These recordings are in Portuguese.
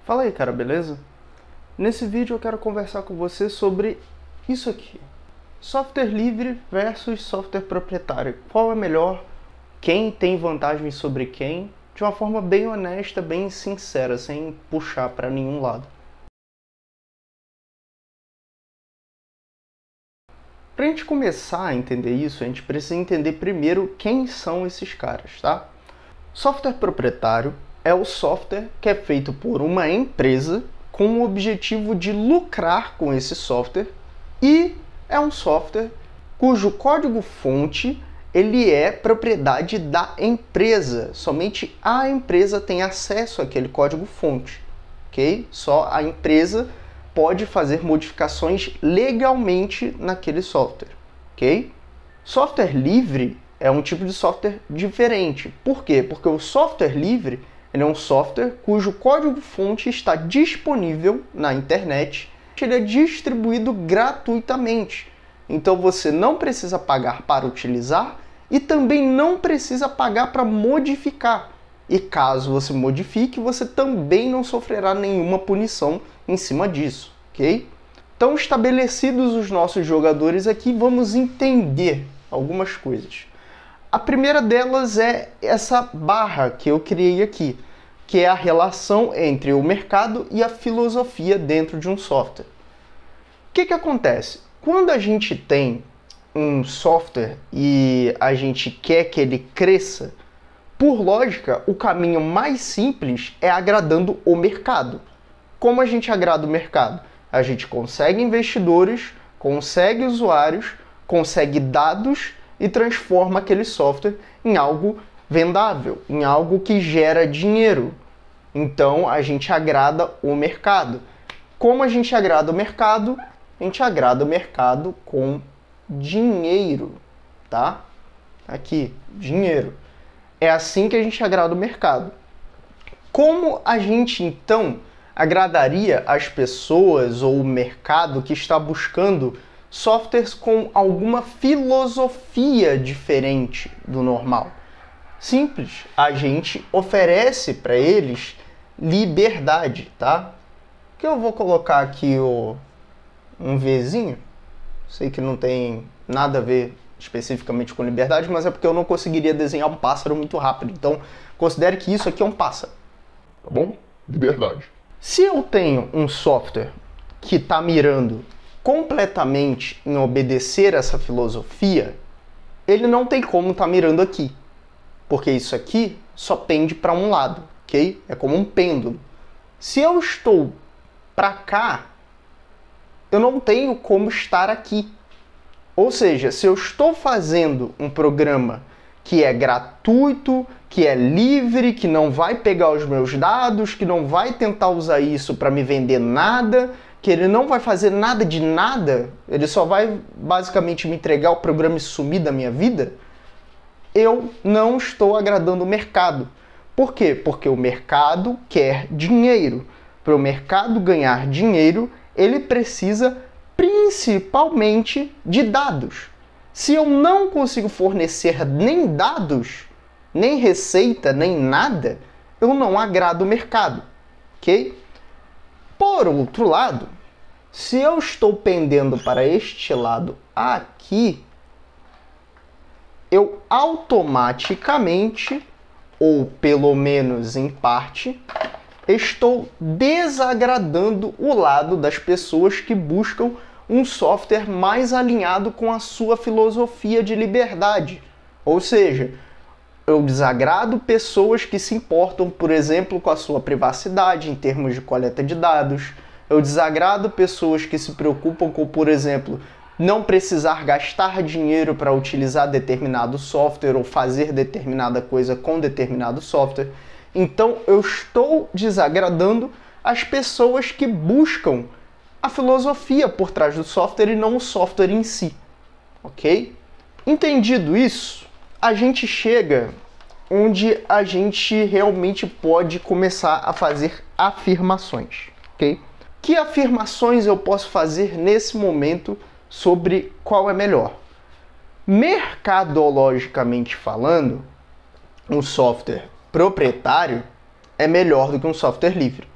Fala aí, cara, beleza? Nesse vídeo eu quero conversar com você sobre isso aqui. Software livre versus software proprietário. Qual é melhor? Quem tem vantagens sobre quem? De uma forma bem honesta, bem sincera, sem puxar para nenhum lado. Para a gente começar a entender isso, a gente precisa entender primeiro quem são esses caras, tá? Software proprietário é o software que é feito por uma empresa com o objetivo de lucrar com esse software e é um software cujo código-fonte ele é propriedade da empresa. Somente a empresa tem acesso àquele código-fonte, ok? Só a empresa pode fazer modificações legalmente naquele software, ok? Software livre é um tipo de software diferente. Por quê? Porque o software livre ele é um software cujo código-fonte está disponível na internet. Ele é distribuído gratuitamente. Então você não precisa pagar para utilizar e também não precisa pagar para modificar. E caso você modifique, você também não sofrerá nenhuma punição em cima disso, ok? Então, estabelecidos os nossos jogadores aqui, vamos entender algumas coisas. A primeira delas é essa barra que eu criei aqui, que é a relação entre o mercado e a filosofia dentro de um software. O que acontece? Quando a gente tem um software e a gente quer que ele cresça, por lógica, o caminho mais simples é agradando o mercado. Como a gente agrada o mercado? A gente consegue investidores, consegue usuários, consegue dados e transforma aquele software em algo vendável, em algo que gera dinheiro. Então a gente agrada o mercado. Como a gente agrada o mercado? A gente agrada o mercado com dinheiro, tá? Aqui, dinheiro. É assim que a gente agrada o mercado. Como a gente então agradaria as pessoas ou o mercado que está buscando softwares com alguma filosofia diferente do normal? Simples, a gente oferece para eles liberdade, tá? Que eu vou colocar aqui um Vzinho, sei que não tem nada a ver especificamente com liberdade, mas é porque eu não conseguiria desenhar um pássaro muito rápido, então considere que isso aqui é um pássaro. Tá bom? Liberdade. Se eu tenho um software que está mirando completamente em obedecer essa filosofia, ele não tem como estar mirando aqui, porque isso aqui só pende para um lado, ok? É como um pêndulo. Se eu estou para cá, eu não tenho como estar aqui. Ou seja, se eu estou fazendo um programa que é gratuito, que é livre, que não vai pegar os meus dados, que não vai tentar usar isso para me vender nada, que ele não vai fazer nada de nada, ele só vai basicamente me entregar o programa e sumir da minha vida, eu não estou agradando o mercado. Por quê? Porque o mercado quer dinheiro. Para o mercado ganhar dinheiro, ele precisa principalmente de dados. Se eu não consigo fornecer nem dados, nem receita, nem nada, eu não agrado o mercado, ok? Por outro lado, se eu estou pendendo para este lado aqui, eu automaticamente, ou pelo menos em parte, estou desagradando o lado das pessoas que buscam um software mais alinhado com a sua filosofia de liberdade. Ou seja, eu desagrado pessoas que se importam, por exemplo, com a sua privacidade em termos de coleta de dados. Eu desagrado pessoas que se preocupam com, por exemplo, não precisar gastar dinheiro para utilizar determinado software ou fazer determinada coisa com determinado software. Então eu estou desagradando as pessoas que buscam a filosofia por trás do software e não o software em si, ok? Entendido isso, a gente chega onde a gente realmente pode começar a fazer afirmações, ok? Que afirmações eu posso fazer nesse momento sobre qual é melhor? Mercadologicamente falando, um software proprietário é melhor do que um software livre.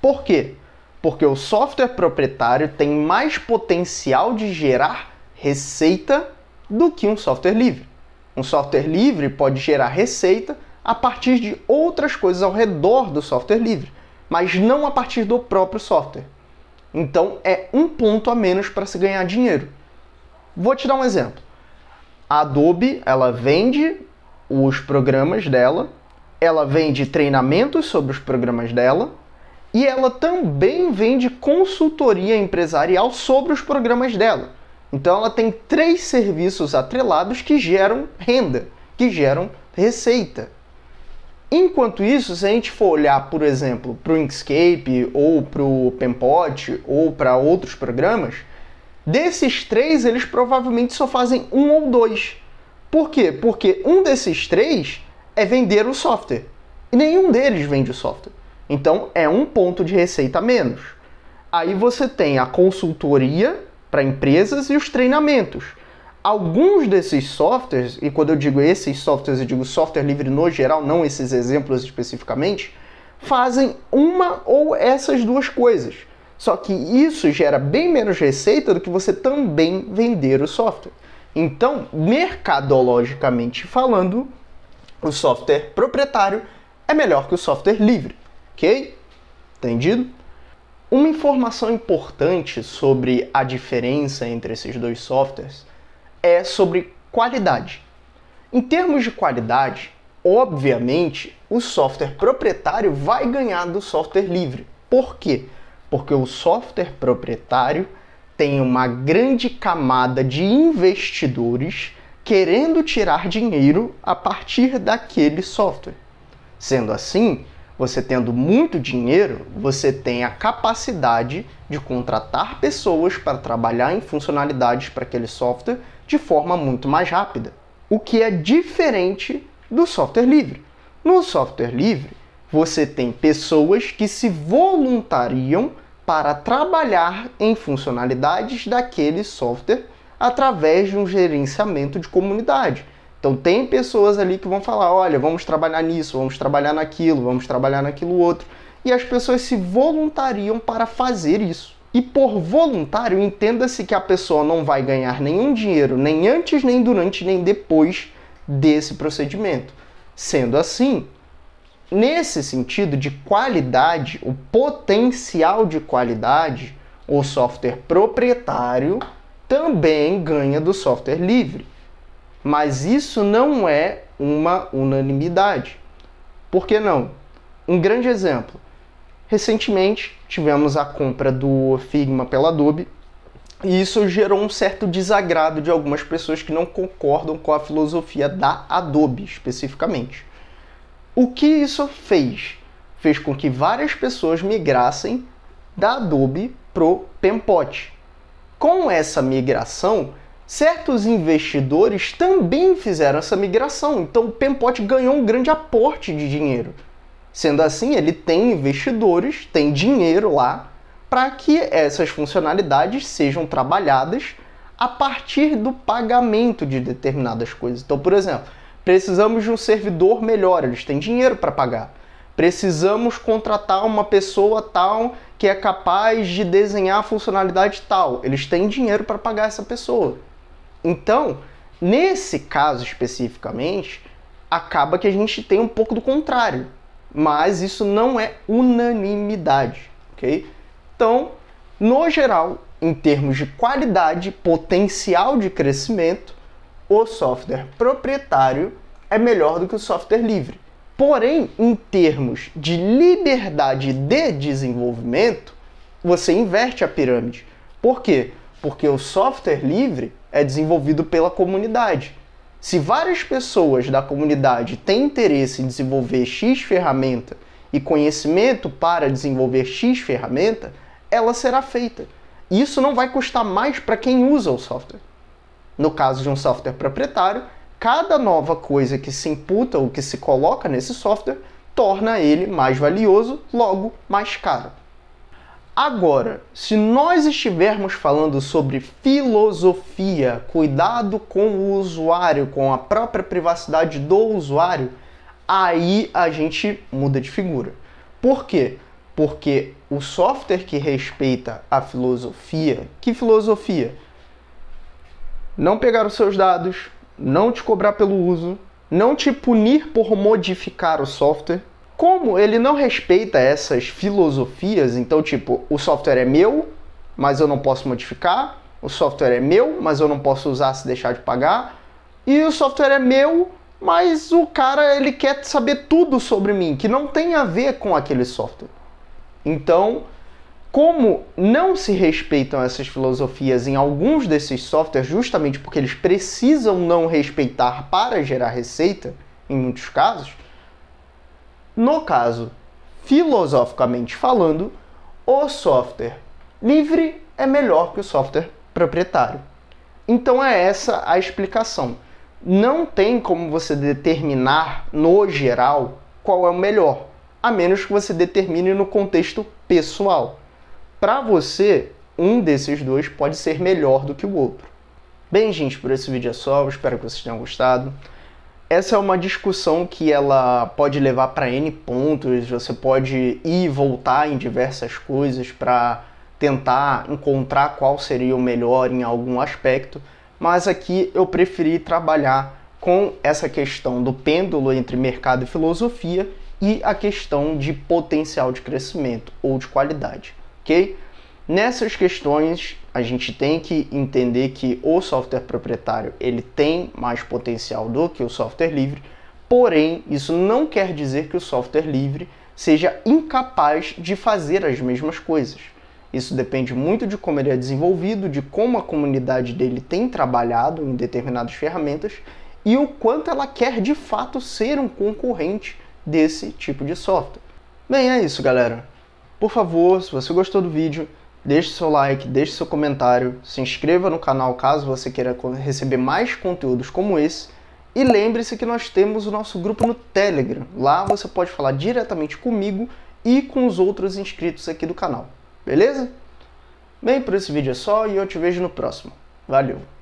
Por quê? Porque o software proprietário tem mais potencial de gerar receita do que um software livre. Um software livre pode gerar receita a partir de outras coisas ao redor do software livre, mas não a partir do próprio software. Então é um ponto a menos para se ganhar dinheiro. Vou te dar um exemplo. A Adobe, ela vende os programas dela, ela vende treinamentos sobre os programas dela e ela também vende consultoria empresarial sobre os programas dela. Então ela tem 3 serviços atrelados que geram renda, que geram receita. Enquanto isso, se a gente for olhar, por exemplo, para o Inkscape ou para o Penpot ou para outros programas, desses 3 eles provavelmente só fazem 1 ou 2. Por quê? Porque um desses 3 é vender o software e nenhum deles vende o software. Então é um ponto de receita a menos. Aí você tem a consultoria para empresas e os treinamentos. Alguns desses softwares, e quando eu digo esses softwares, eu digo software livre no geral, não esses exemplos especificamente, fazem uma ou essas 2 coisas. Só que isso gera bem menos receita do que você também vender o software. Então, mercadologicamente falando, o software proprietário é melhor que o software livre, ok? Entendido? Uma informação importante sobre a diferença entre esses 2 softwares é sobre qualidade. Em termos de qualidade, obviamente, o software proprietário vai ganhar do software livre. Por quê? Porque o software proprietário tem uma grande camada de investidores querendo tirar dinheiro a partir daquele software. Sendo assim, você tendo muito dinheiro, você tem a capacidade de contratar pessoas para trabalhar em funcionalidades para aquele software de forma muito mais rápida, o que é diferente do software livre. No software livre, você tem pessoas que se voluntariam para trabalhar em funcionalidades daquele software através de um gerenciamento de comunidade. Então tem pessoas ali que vão falar, olha, vamos trabalhar nisso, vamos trabalhar naquilo, vamos trabalhar naquilo outro. E as pessoas se voluntariam para fazer isso. E por voluntário, entenda-se que a pessoa não vai ganhar nenhum dinheiro, nem antes, nem durante, nem depois desse procedimento. Sendo assim, nesse sentido de qualidade, o potencial de qualidade, o software proprietário também ganha do software livre. Mas isso não é uma unanimidade. Por que não? Um grande exemplo. Recentemente, tivemos a compra do Figma pela Adobe e isso gerou um certo desagrado de algumas pessoas que não concordam com a filosofia da Adobe, especificamente. O que isso fez? Fez com que várias pessoas migrassem da Adobe pro Penpot. Com essa migração, certos investidores também fizeram essa migração, então o Penpot ganhou um grande aporte de dinheiro. Sendo assim, ele tem investidores, tem dinheiro lá para que essas funcionalidades sejam trabalhadas a partir do pagamento de determinadas coisas. Então, por exemplo, precisamos de um servidor melhor, eles têm dinheiro para pagar. Precisamos contratar uma pessoa tal que é capaz de desenhar a funcionalidade tal, eles têm dinheiro para pagar essa pessoa. Então, nesse caso especificamente, acaba que a gente tem um pouco do contrário. Mas isso não é unanimidade, ok? Então, no geral, em termos de qualidade, potencial de crescimento, o software proprietário é melhor do que o software livre. Porém, em termos de liberdade de desenvolvimento, você inverte a pirâmide. Por quê? Porque o software livre é desenvolvido pela comunidade. Se várias pessoas da comunidade têm interesse em desenvolver X ferramenta e conhecimento para desenvolver X ferramenta, ela será feita. E isso não vai custar mais para quem usa o software. No caso de um software proprietário, cada nova coisa que se imputa ou que se coloca nesse software torna ele mais valioso, logo mais caro. Agora, se nós estivermos falando sobre filosofia, cuidado com o usuário, com a própria privacidade do usuário, aí a gente muda de figura. Por quê? Porque o software que respeita a filosofia, que filosofia? Não pegar os seus dados, não te cobrar pelo uso, não te punir por modificar o software. Como ele não respeita essas filosofias, então tipo, o software é meu, mas eu não posso modificar, o software é meu, mas eu não posso usar se deixar de pagar, e o software é meu, mas o cara ele quer saber tudo sobre mim, que não tem a ver com aquele software. Então, como não se respeitam essas filosofias em alguns desses softwares, justamente porque eles precisam não respeitar para gerar receita, em muitos casos, no caso, filosoficamente falando, o software livre é melhor que o software proprietário. Então é essa a explicação. Não tem como você determinar, no geral, qual é o melhor, a menos que você determine no contexto pessoal. Para você, um desses dois pode ser melhor do que o outro. Bem, gente, por esse vídeo é só. Eu espero que vocês tenham gostado. Essa é uma discussão que ela pode levar para N pontos. Você pode ir e voltar em diversas coisas para tentar encontrar qual seria o melhor em algum aspecto. Mas aqui eu preferi trabalhar com essa questão do pêndulo entre mercado e filosofia e a questão de potencial de crescimento ou de qualidade. Ok? Nessas questões, a gente tem que entender que o software proprietário ele tem mais potencial do que o software livre, porém, isso não quer dizer que o software livre seja incapaz de fazer as mesmas coisas. Isso depende muito de como ele é desenvolvido, de como a comunidade dele tem trabalhado em determinadas ferramentas e o quanto ela quer de fato ser um concorrente desse tipo de software. Bem, é isso, galera. Por favor, se você gostou do vídeo, deixe seu like, deixe seu comentário, se inscreva no canal caso você queira receber mais conteúdos como esse. E lembre-se que nós temos o nosso grupo no Telegram. Lá você pode falar diretamente comigo e com os outros inscritos aqui do canal. Beleza? Bem, por esse vídeo é só e eu te vejo no próximo. Valeu!